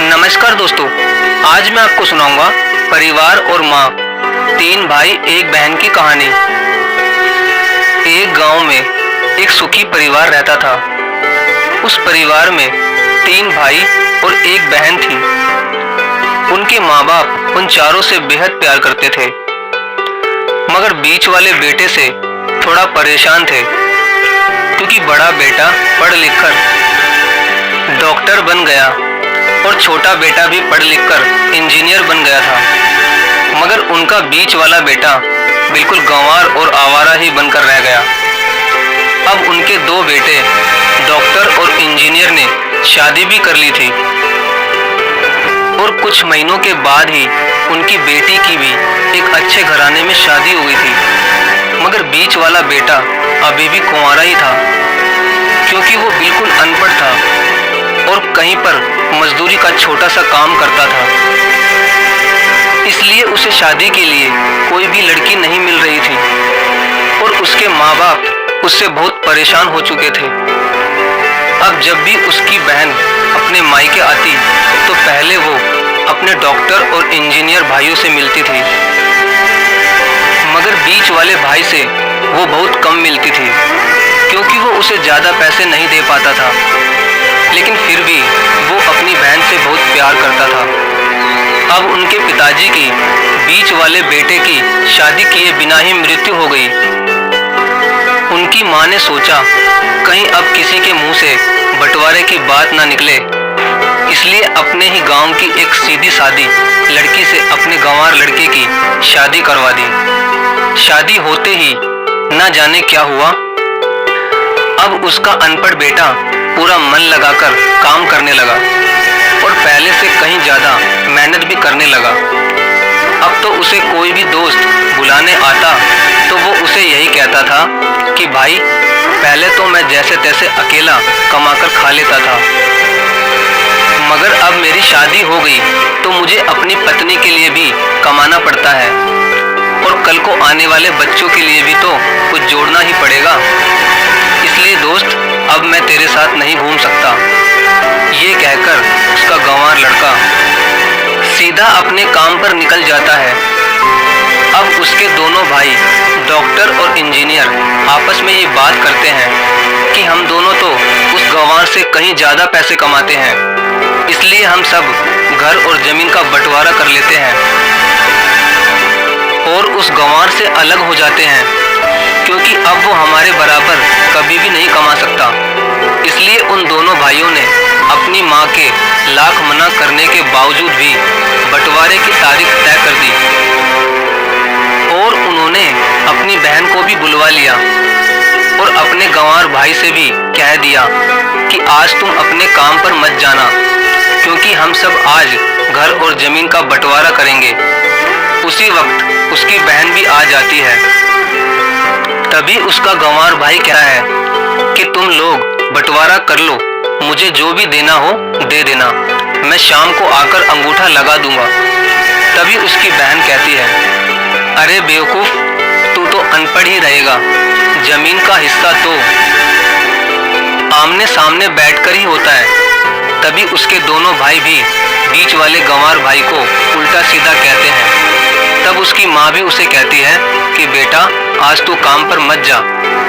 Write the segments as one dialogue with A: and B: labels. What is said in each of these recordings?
A: नमस्कार दोस्तों, आज मैं आपको सुनाऊंगा परिवार और माँ, तीन भाई एक बहन की कहानी। एक गांव में एक सुखी परिवार रहता था। उस परिवार में तीन भाई और एक बहन थी। उनके माँ बाप उन चारों से बेहद प्यार करते थे, मगर बीच वाले बेटे से थोड़ा परेशान थे, क्योंकि बड़ा बेटा पढ़ लिख कर डॉक्टर बन गया और छोटा बेटा भी पढ़ लिख कर इंजीनियर बन गया था। मगर उनका बीच वाला बेटा बिल्कुल गंवार और आवारा ही बनकर रह गया। अब उनके दो बेटे डॉक्टर और इंजीनियर ने शादी भी कर ली थी और कुछ महीनों के बाद ही उनकी बेटी की भी एक अच्छे घराने में शादी हुई थी। मगर बीच वाला बेटा अभी भी कुंवारा ही था, क्योंकि वो बिल्कुल अनपढ़ था और कहीं पर मजदूरी का छोटा सा काम करता था। इसलिए उसे शादी के लिए कोई भी लड़की नहीं मिल रही थी और उसके माँ बाप उससे बहुत परेशान हो चुके थे। अब जब भी उसकी बहन अपने मायके आती तो पहले वो अपने डॉक्टर और इंजीनियर भाइयों से मिलती थी, मगर बीच वाले भाई से वो बहुत कम मिलती थी, क्योंकि वो उसे ज़्यादा पैसे नहीं दे पाता था। लेकिन फिर भी वो अपनी बहन से बहुत प्यार करता था। अब उनके पिताजी की बीच वाले बेटे की शादी किए बिना ही मृत्यु हो गई। उनकी माँ ने सोचा कहीं अब किसी के मुंह से बंटवारे की बात ना निकले, इसलिए अपने ही गांव की एक सीधी सादी लड़की से अपने गंवार लड़के की शादी करवा दी। शादी होते ही ना जाने क्या हुआ, अब उसका अनपढ़ बेटा पूरा मन लगाकर काम करने लगा और पहले से कहीं ज्यादा मेहनत भी करने लगा। अब तो उसे कोई भी दोस्त बुलाने आता तो वो उसे यही कहता था कि भाई, पहले तो मैं जैसे तैसे अकेला कमाकर खा लेता था, मगर अब मेरी शादी हो गई तो मुझे अपनी पत्नी के लिए भी कमाना पड़ता है और कल को आने वाले बच्चों के लिए भी तो कुछ जोड़ना ही पड़ेगा। इसलिए दोस्त, अब मैं तेरे साथ नहीं घूम सकता। ये कहकर उसका गंवार लड़का सीधा अपने काम पर निकल जाता है। अब उसके दोनों भाई डॉक्टर और इंजीनियर आपस में ये बात करते हैं कि हम दोनों तो उस गंवार से कहीं ज़्यादा पैसे कमाते हैं, इसलिए हम सब घर और ज़मीन का बंटवारा कर लेते हैं और उस गंवार से अलग हो जाते हैं, क्योंकि अब वो हमारे बराबर कभी भी नहीं कमा सकता। इसलिए उन दोनों भाइयों ने अपनी माँ के लाख मना करने के बावजूद भी बंटवारे की तारीख तय कर दी और उन्होंने अपनी बहन को भी बुलवा लिया और अपने गंवार भाई से भी कह दिया कि आज तुम अपने काम पर मत जाना, क्योंकि हम सब आज घर और जमीन का बंटवारा करेंगे। उसी वक्त उसकी बहन भी आ जाती है। तभी उसका गंवार भाई कहता है कि तुम लोग बंटवारा कर लो, मुझे जो भी देना हो दे देना, मैं शाम को आकर अंगूठा लगा दूंगा। तभी उसकी बहन कहती है, अरे बेवकूफ, तू तो अनपढ़ ही रहेगा, जमीन का हिस्सा तो आमने सामने बैठकर ही होता है। तभी उसके दोनों भाई भी बीच वाले गंवार भाई को उल्टा सीधा कहते हैं। तब उसकी माँ भी उसे कहती है कि बेटा, आज तू काम पर मत जा,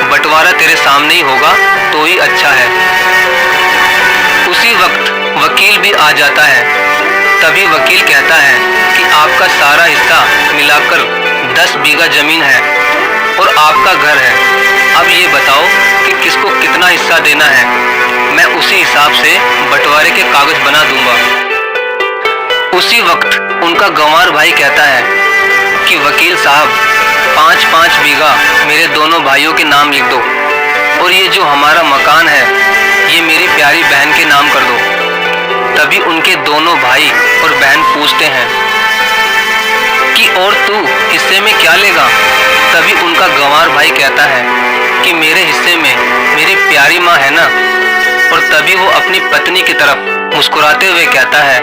A: बंटवारा तेरे सामने ही होगा तो ही अच्छा है। उसी वक्त वकील भी आ जाता है। तभी वकील कहता है कि आपका सारा हिस्सा मिलाकर 10 बीघा जमीन है और आपका घर है। अब ये बताओ कि किसको कितना हिस्सा देना है, मैं उसी हिसाब से बंटवारे के कागज बना दूंगा। उसी वक्त उनका गंवार भाई कहता है कि वकील साहब, 5-5 बीघा मेरे दोनों भाइयों के नाम लिख दो और ये जो हमारा मकान है ये मेरी प्यारी बहन के नाम कर दो। तभी उनके दोनों भाई और बहन पूछते हैं कि और तू हिस्से में क्या लेगा? तभी उनका गंवार भाई कहता है कि मेरे हिस्से में मेरी प्यारी माँ है ना। और तभी वो अपनी पत्नी की तरफ मुस्कुराते हुए कहता है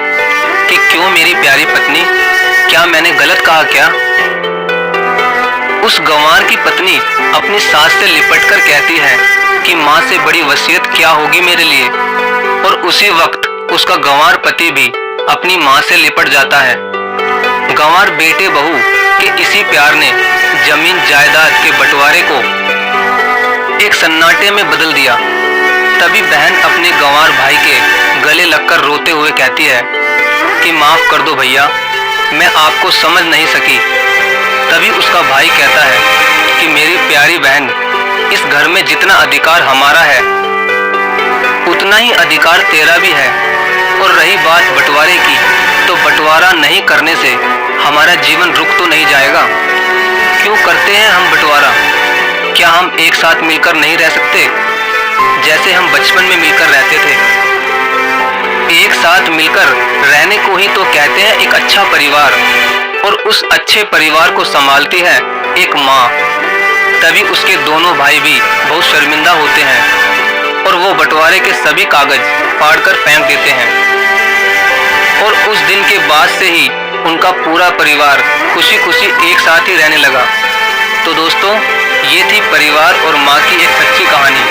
A: कि क्यों मेरी प्यारी पत्नी, क्या मैंने गलत कहा क्या? उस गंवार की पत्नी अपनी सास से लिपटकर कहती है कि माँ से बड़ी वसीयत क्या होगी मेरे लिए। और उसी वक्त उसका गंवार पति भी अपनी माँ से लिपट जाता है। गंवार बेटे बहू के इसी प्यार ने जमीन जायदाद के बंटवारे को एक सन्नाटे में बदल दिया। तभी बहन अपने गंवार भाई के गले लगकर रोते हुए कहती है कि माफ कर दो भैया, मैं आपको समझ नहीं सकी। तभी उसका भाई कहता है कि मेरी प्यारी बहन, इस घर में जितना अधिकार हमारा है उतना ही अधिकार तेरा भी है। और रही बात बंटवारे की, तो बंटवारा नहीं करने से हमारा जीवन रुक तो नहीं जाएगा। क्यों करते हैं हम बंटवारा? क्या हम एक साथ मिलकर नहीं रह सकते, जैसे हम बचपन में मिलकर रहते थे? एक साथ मिलकर रहने को ही तो कहते हैं एक अच्छा परिवार। और उस अच्छे परिवार को संभालती है एक माँ। तभी उसके दोनों भाई भी बहुत शर्मिंदा होते हैं और वो बंटवारे के सभी कागज फाड़कर फेंक देते हैं। और उस दिन के बाद से ही उनका पूरा परिवार खुशी खुशी एक साथ ही रहने लगा। तो दोस्तों, ये थी परिवार और माँ की एक सच्ची कहानी।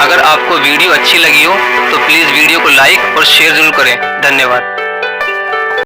A: अगर आपको वीडियो अच्छी लगी हो तो प्लीज़ वीडियो को लाइक और शेयर जरूर करें। धन्यवाद।